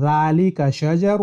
ذالک شجر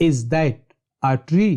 Is that a tree?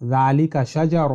ذالک شجر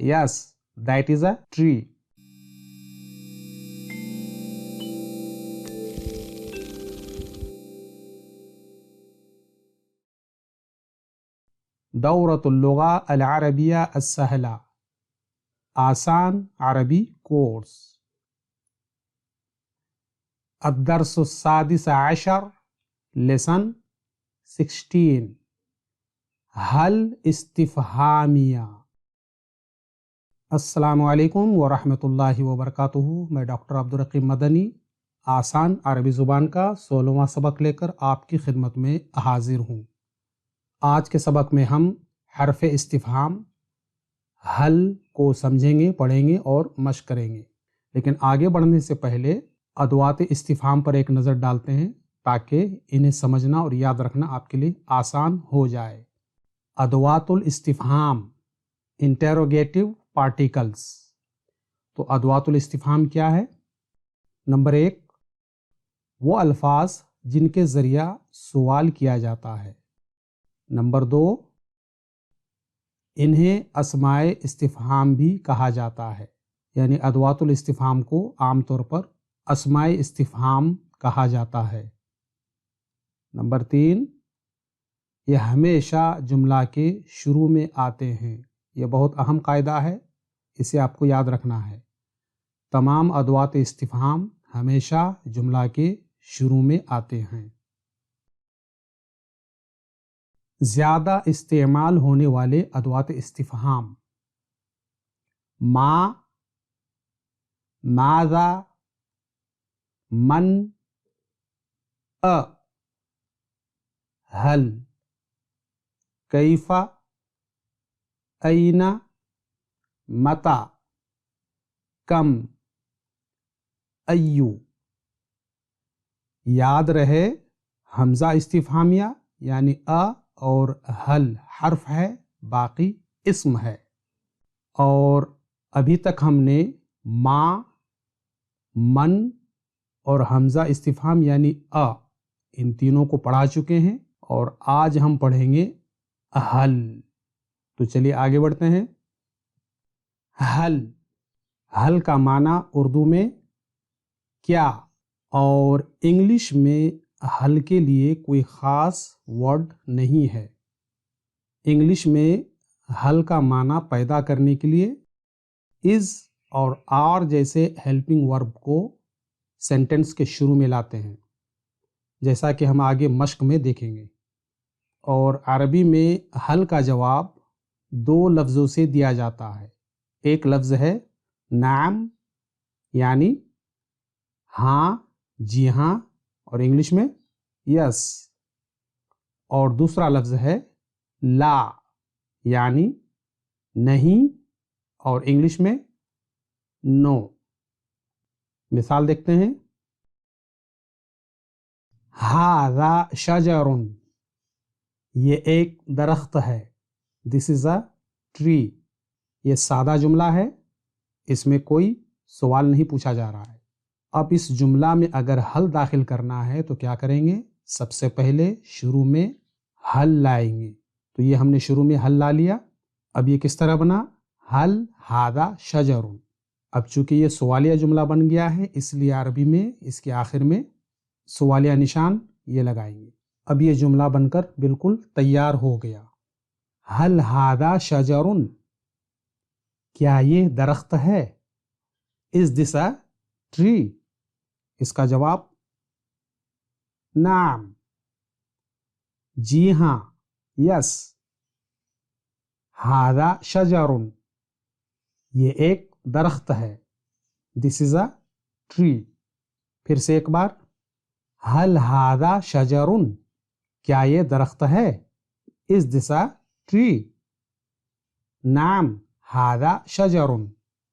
Yes, that is a tree. دورة اللغة العربية السهلة آسان عربی کورس. الدرس السادس عشر lesson 16 حل استفہامیہ. السلام علیکم ورحمۃ اللہ وبرکاتہ. میں ڈاکٹر عبدالرقیب مدنی آسان عربی زبان کا 16واں سبق لے کر آپ کی خدمت میں حاضر ہوں. آج کے سبق میں ہم حرف استفہام حل کو سمجھیں گے، پڑھیں گے اور مشق کریں گے. لیکن آگے بڑھنے سے پہلے ادوات استفہام پر ایک نظر ڈالتے ہیں تاکہ انہیں سمجھنا اور یاد رکھنا آپ کے لیے آسان ہو جائے. ادوات الاستفہام انٹروگیٹو پارٹیکلز. تو ادوات الاستفہام کیا ہے؟ نمبر 1 وہ الفاظ جن کے ذریعہ سوال کیا جاتا ہے. نمبر 2 انہیں اسماء استفہام بھی کہا جاتا ہے، یعنی ادوات الاستفہام کو عام طور پر اسماء استفہام کہا جاتا ہے. نمبر 3 یہ ہمیشہ جملہ کے شروع میں آتے ہیں. یہ بہت اہم قاعدہ ہے، اسے آپ کو یاد رکھنا ہے. تمام ادوات استفہام ہمیشہ جملہ کے شروع میں آتے ہیں. زیادہ استعمال ہونے والے ادوات استفہام: ما، ماذا، من، هل، کیف، این، متی، کم، ایو. یاد رہے حمزہ استفہامیہ یعنی اور حل حرف ہے، باقی اسم ہے. اور ابھی تک ہم نے ما، من اور حمزہ استفہام یعنی ان تینوں کو پڑھا چکے ہیں، اور آج ہم پڑھیں گے حل. تو چلیے آگے بڑھتے ہیں. حل، حل کا معنی اردو میں کیا، اور انگلش میں حل کے لیے کوئی خاص ورڈ نہیں ہے. انگلش میں حل کا معنی پیدا کرنے کے لیے از اور آر جیسے ہیلپنگ ورب کو سینٹنس کے شروع میں لاتے ہیں، جیسا کہ ہم آگے مشق میں دیکھیں گے. اور عربی میں حل کا جواب 2 لفظوں سے دیا جاتا ہے. ایک لفظ ہے نعم یعنی ہاں، جی ہاں، اور انگلش میں یس. اور دوسرا لفظ ہے لا یعنی نہیں، اور انگلش میں نو. مثال دیکھتے ہیں. ھذا شجر، یہ ایک درخت ہے. دس از اے ٹری. یہ سادہ جملہ ہے، اس میں کوئی سوال نہیں پوچھا جا رہا ہے. اب اس جملہ میں اگر حل داخل کرنا ہے تو کیا کریں گے؟ سب سے پہلے شروع میں حل لائیں گے. تو یہ ہم نے شروع میں حل لا لیا. اب یہ کس طرح بنا؟ حل ھذا شجر. اب چونکہ یہ سوالیہ جملہ بن گیا ہے، اس لیے عربی میں اس کے آخر میں سوالیہ نشان یہ لگائیں گے. اب یہ جملہ بن کر بالکل تیار ہو گیا. حل ھذا شجر، کیا یہ درخت ہے؟ از دس اے ٹری؟ اس کا جواب نعم، جی ہاں، یس. ھذا شجر، یہ ایک درخت ہے. دس از اے ٹری. پھر سے ایک بار. حل ھذا شجر، کیا یہ درخت ہے؟ از دس اے ٹری؟ نعم ھذا شجر،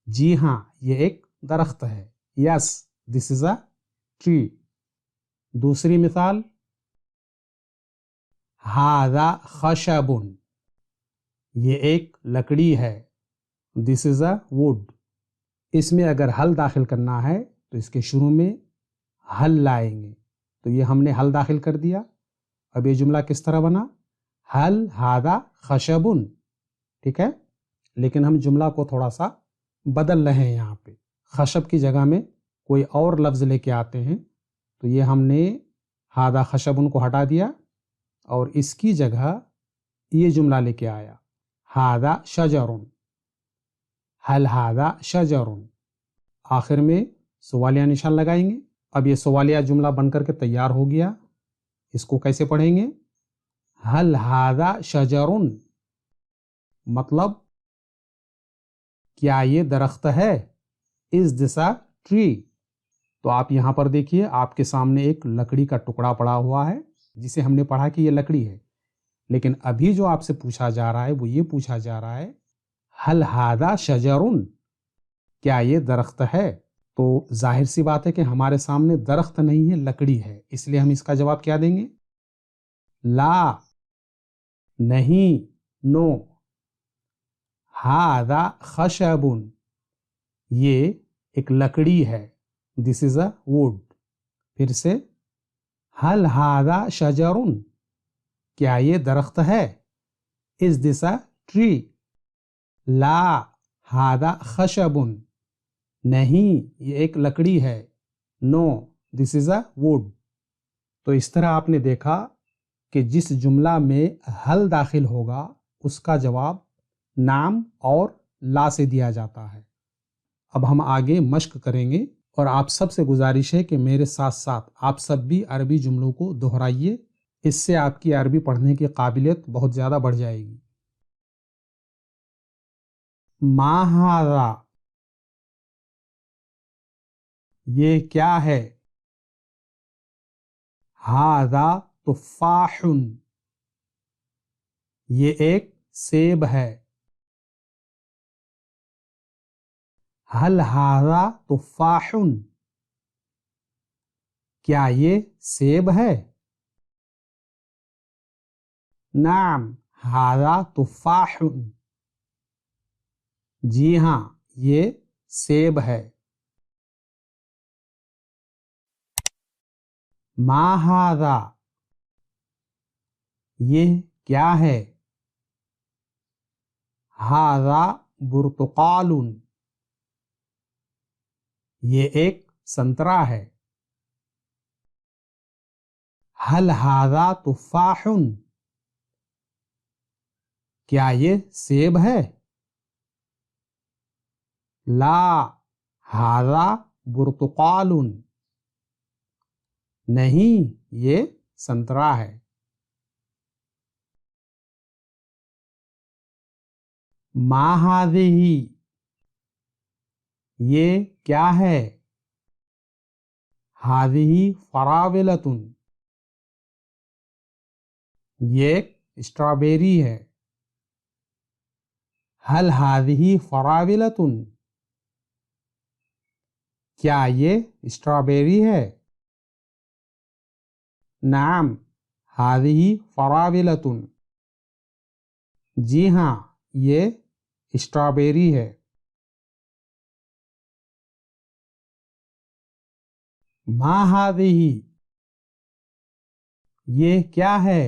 جی ہاں یہ ایک درخت ہے. یس دس از اے ٹری. دوسری مثال. ھذا خشب، یہ ایک لکڑی ہے. دس از اے ووڈ. اس میں اگر حل داخل کرنا ہے تو اس کے شروع میں حل لائیں گے. تو یہ ہم نے حل داخل کر دیا. اب یہ جملہ کس طرح بنا؟ حل ہادہ خشبن. ٹھیک ہے، لیکن ہم جملہ کو تھوڑا سا بدل رہے ہیں. یہاں پہ خشب کی جگہ میں کوئی اور لفظ لے کے آتے ہیں. تو یہ ہم نے ہادہ خشبن کو ہٹا دیا اور اس کی جگہ یہ جملہ لے کے آیا، ہادہ شجرن. حل ہادہ شجرن. آخر میں سوالیہ نشان لگائیں گے. اب یہ سوالیہ جملہ بن کر کے تیار ہو گیا. اس کو کیسے پڑھیں گے؟ حل ہادہ شجرن مطلب کیا یہ درخت ہے؟ از دس اے ٹری؟ تو آپ یہاں پر دیکھیے، آپ کے سامنے ایک لکڑی کا ٹکڑا پڑا ہوا ہے جسے ہم نے پڑھا کہ یہ لکڑی ہے. لیکن ابھی جو آپ سے پوچھا جا رہا ہے وہ یہ پوچھا جا رہا ہے حل ہادہ شجرن، کیا یہ درخت ہے؟ تو ظاہر سی بات ہے کہ ہمارے سامنے درخت نہیں ہے، لکڑی ہے. اس لیے ہم اس کا جواب کیا دیں گے؟ لا، نہیں، نو. ہادہ خشبن، یہ ایک لکڑی ہے. دس از اے ووڈ. پھر سے حل ہادہ شجرن، کیا یہ درخت ہے؟ از دس اے ٹری؟ لا ہادہ خشبن، نہیں یہ ایک لکڑی ہے. نو دس از اے ووڈ. تو اس طرح آپ نے دیکھا کہ جس جملہ میں حل داخل ہوگا اس کا جواب نعم اور لا سے دیا جاتا ہے. اب ہم آگے مشق کریں گے اور آپ سب سے گزارش ہے کہ میرے ساتھ ساتھ آپ سب بھی عربی جملوں کو دہرائیے. اس سے آپ کی عربی پڑھنے کی قابلیت بہت زیادہ بڑھ جائے گی. ما ھذا، یہ کیا ہے؟ ھذا تفاح، یہ ایک سیب ہے. حل ھذا تفاح، کیا یہ سیب ہے؟ نعم ھذا تفاح، جی ہاں یہ سیب ہے. ما ھذا، یہ کیا ہے؟ ھذا برتقال، یہ ایک سنترا ہے. حل ھذا تفاح، کیا یہ سیب ہے؟ لا ھذا برتقال، نہیں یہ سنترا ہے. ما ھذہ، یہ کیا ہے؟ ھذہ فراولۃ، یہ ایک اسٹرابیری ہے. حل ھذہ فراولۃ، کیا یہ اسٹرابیری ہے؟ نعم ھذہ فراولۃ، جی ہاں یہ اسٹرابیری ہے. ما ھذہ، یہ کیا ہے؟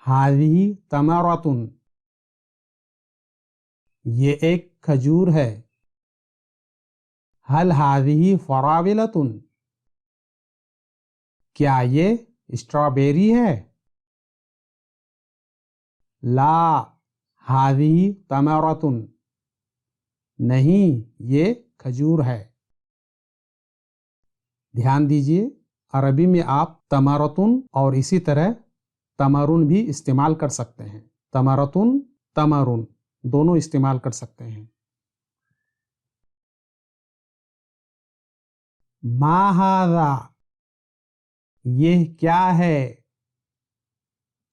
ھذہ تمرۃ، یہ ایک کھجور ہے. حل ھذہ فراولۃ، کیا یہ اسٹرابیری ہے؟ لا ھذہ تمرۃ، نہیں یہ کھجور ہے. دھیان دیجئے، عربی میں آپ تمرتن اور اسی طرح تمرن بھی استعمال کر سکتے ہیں. تمرتن، تمرن دونوں استعمال کر سکتے ہیں. ما ھذا، یہ کیا ہے؟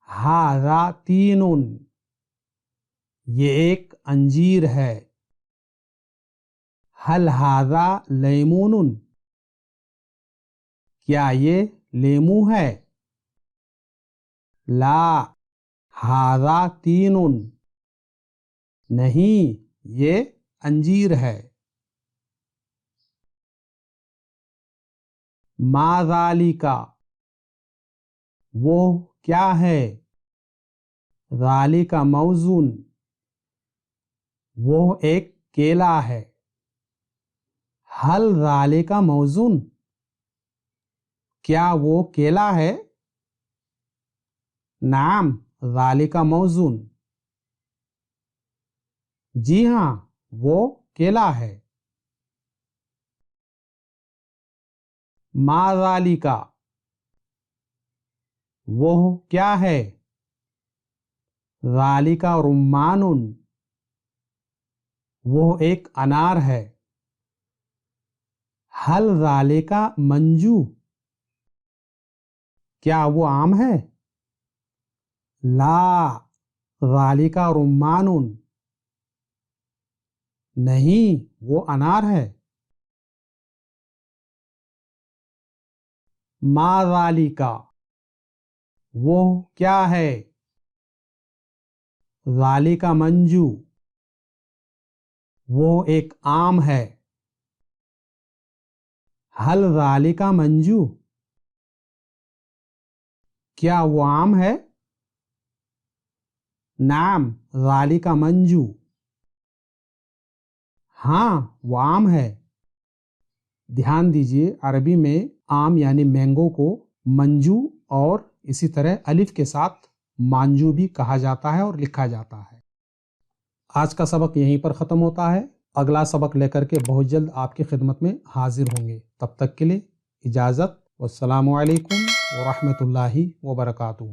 ھذا تین، یہ ایک انجیر ہے. حل ھذا لیمون، کیا یہ لیمو ہے؟ لا ھذا تین، نہیں یہ انجیر ہے. ما ذالکا وہ کیا ہے. ذالکا موزون وہ ایک کیلا ہے. حل ذالکا موزون کیا وہ کیلا ہے. نعم ذالکا موزون جی ہاں وہ کیلا ہے. ما ذالکا وہ کیا ہے. ذالکا رمان وہ ایک انار ہے. حل ذالکا منجو کیا وہ آم ہے. لا ذالکا رمان نہیں وہ انار ہے. ما ذالکا وہ کیا ہے. ذالکا منجو وہ ایک آم ہے. حل ذالکا منجو کیا وہ آم ہے. نعم ذالکا منجو ہاں وہ آم ہے. دھیان دیجئے عربی میں آم یعنی مینگو کو منجو اور اسی طرح الف کے ساتھ مانجو بھی کہا جاتا ہے اور لکھا جاتا ہے. آج کا سبق یہیں پر ختم ہوتا ہے. اگلا سبق لے کر کے بہت جلد آپ کی خدمت میں حاضر ہوں گے. تب تک کے لیے اجازت. والسلام علیکم ورحمۃ اللہ وبرکاتہ.